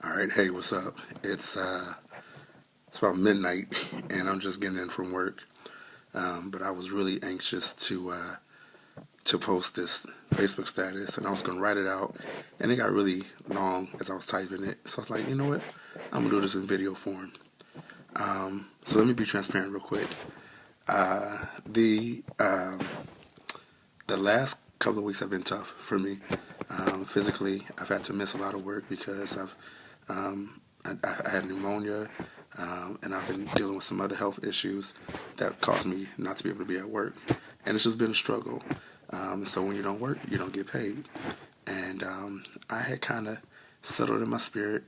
All right, hey, what's up? It's about midnight, and I'm just getting in from work. But I was really anxious to post this Facebook status, and I was gonna write it out, and it got really long as I was typing it. So I was like, you know what? I'm gonna do this in video form. So let me be transparent real quick. The last couple of weeks have been tough for me. Physically, I've had to miss a lot of work because I had pneumonia, and I've been dealing with some other health issues that caused me not to be able to be at work, and it's just been a struggle. So when you don't work, you don't get paid, and I had kind of settled in my spirit,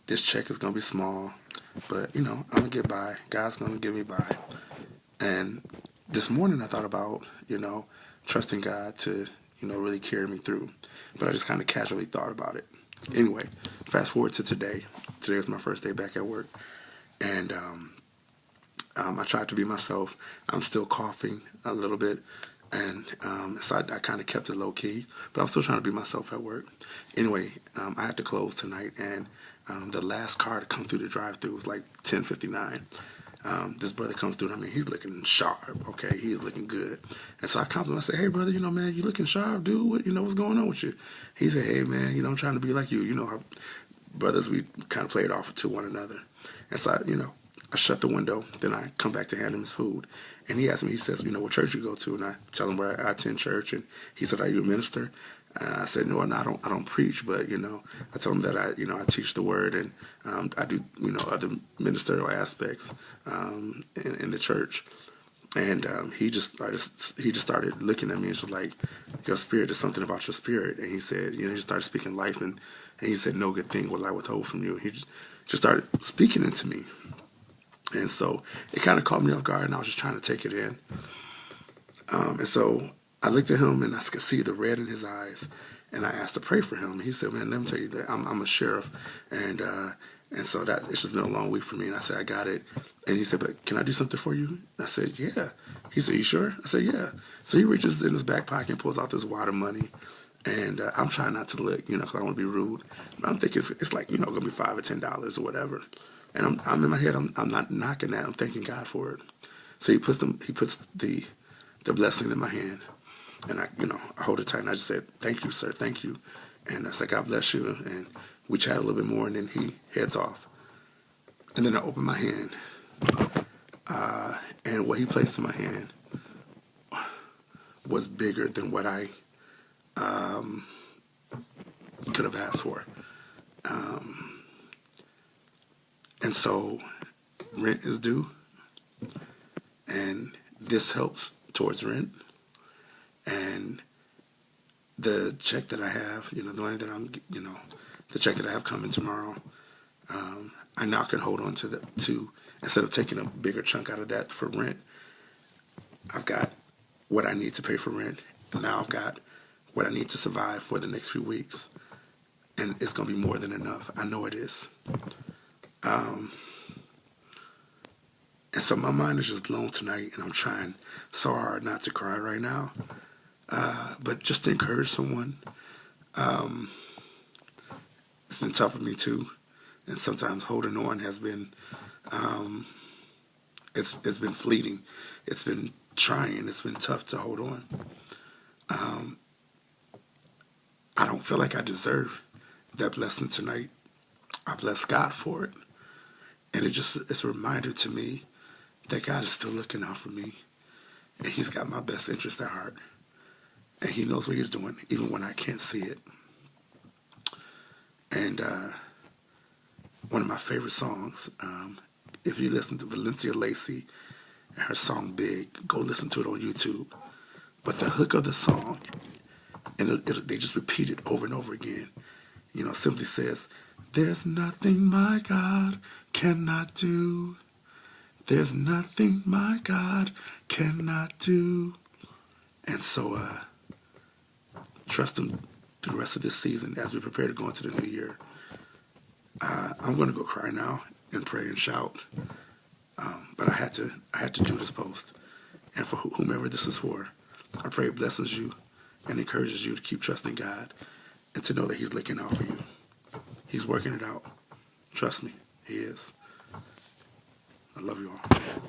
this check is gonna be small, but I'm gonna get by. God's gonna get me by, and this morning I thought about trusting God to really carry me through, but I just kind of casually thought about it. Anyway, fast forward to today. Today was my first day back at work, and I tried to be myself. I'm still coughing a little bit, and so I kind of kept it low key, but I was still trying to be myself at work. Anyway, I had to close tonight, and the last car to come through the drive-through was like 10:59. This brother comes through, and I mean, he's looking sharp, okay? He's looking good. And so I compliment him. I say, hey, brother, man, you looking sharp, dude. What's going on with you? He said, hey, man, I'm trying to be like you. How brothers, we kind of play it off to one another. And so, I shut the window. Then I come back to hand him his food. And he asked me, he says, what church you go to? And I tell him where I attend church. And he said, are you a minister? I said, no, I don't preach, but, I told him that I teach the word, and I do, other ministerial aspects in the church. And he just started looking at me and was like, your spirit, there's something about your spirit. And he said, he just started speaking life, and he said, no good thing will I withhold from you. And he just started speaking into me. And so it kind of caught me off guard, and I was just trying to take it in. And so I looked at him, and I could see the red in his eyes, and I asked to pray for him. And he said, man, let me tell you that I'm a sheriff, and so that it's just been a long week for me. And I said, I got it. And he said, but can I do something for you? I said, yeah. He said, you sure? I said, yeah. So he reaches in his back pocket and pulls out this wad of money. And I'm trying not to look, because I don't want to be rude. But I'm thinking it's like, going to be $5 or $10 or whatever. And I'm in my head, I'm not knocking that. I'm thanking God for it. So he puts the blessing in my hand. And I hold it tight, and I just said, thank you, sir, thank you. And I said, God bless you. And we chat a little bit more, and then he heads off. And then I open my hand. And what he placed in my hand was bigger than what I could have asked for. And so rent is due, and this helps towards rent. And the check that I have, the money that the check that I have coming tomorrow, I now can hold on to instead of taking a bigger chunk out of that for rent. I've got what I need to pay for rent, and now I've got what I need to survive for the next few weeks, and it's going to be more than enough. I know it is. And so my mind is just blown tonight, and I'm trying so hard not to cry right now, but just to encourage someone. It's been tough for me too, and sometimes holding on has been it's been fleeting. It's been trying. It's been tough to hold on. I don't feel like I deserve that blessing tonight. I bless God for it, and it's a reminder to me that God is still looking out for me, and He's got my best interest at heart, and He knows what He's doing even when I can't see it. And one of my favorite songs, if you listen to Valencia Lacey and her song Big, go listen to it on YouTube. But the hook of the song, and they just repeat it over and over again, simply says, there's nothing my God cannot do. There's nothing my God cannot do. And so trust Him through the rest of this season as we prepare to go into the new year. I'm going to go cry now and pray and shout. But I had to do this post. And for whomever this is for, I pray it blesses you and encourages you to keep trusting God and to know that He's looking out for you. He's working it out. Trust me, he is. I love you all.